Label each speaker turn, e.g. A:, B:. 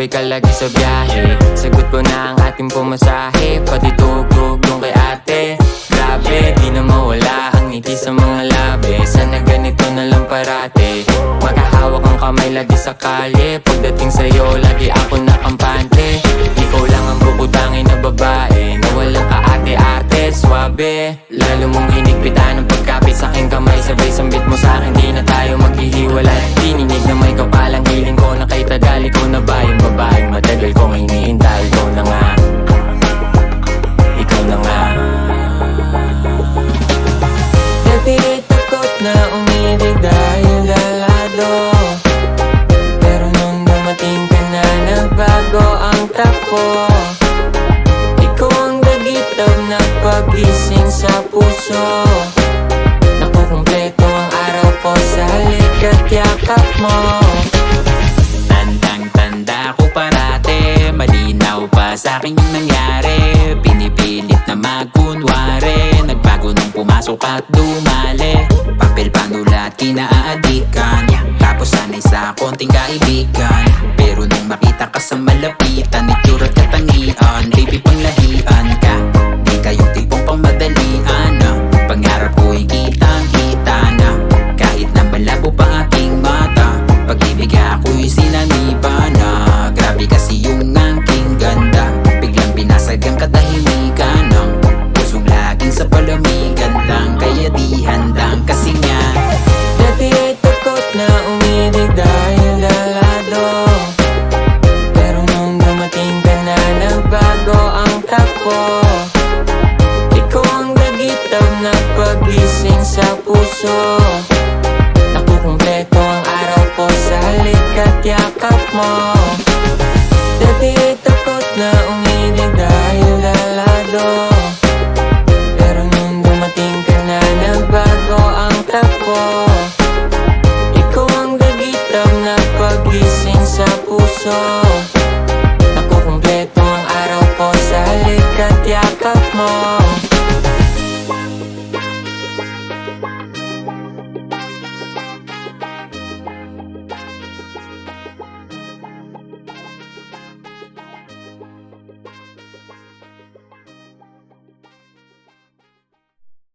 A: sabay ka lagi sa biyahe. Sagot ko na ang ating pumasahe, pati tugtog yung kay ate. Grabe, di na mawala ang ngiti sa mga labi. Sana ganito na lang parate, makahawak ang kamay lagi sa kalye. Pagdating sa'yo, lagi ako nakampante. Ikaw lang ang bukutangin na babae na walang kaate-ate, swabe. Lalo mong hinigpitan ang pagkapit sa aking kamay, sabay sambit mo sa akin, di na tayo maghihiwalay. Dininig na may kapalang hiling ko na kay tagal. Ikaw na ba yung babaeng matagal kong hinihintay? Ikaw na nga, ikaw na nga. Dati takot na umirig dahil galado, pero nung dumating ka na, nagbago ang takbo. Ikaw ang dagitaw na pagising sa puso. Nakukumpleto ang araw ko sa halik at yakap mo.
B: Tandang-tanda ko parate, malinaw pa sa'kin yung nangyari. Pinipilit na magkunwari, nagbago nung pumasok at dumali. Papel, panulat, kinaadikan, tapos sanay sa konting kaibigan. Pero nung makita ka sa malapitan, itsura't katangian, baby panglahian ka. Di kayong tipong pangmadalian na pangarap ko'y kitang-kita na. Kahit na malabo pa aking mata, pag-ibig ako'y sinaniba na. Grabe kasi yung aking ganda, biglang binasag ang katahimikan ng pusong laging sa palamig.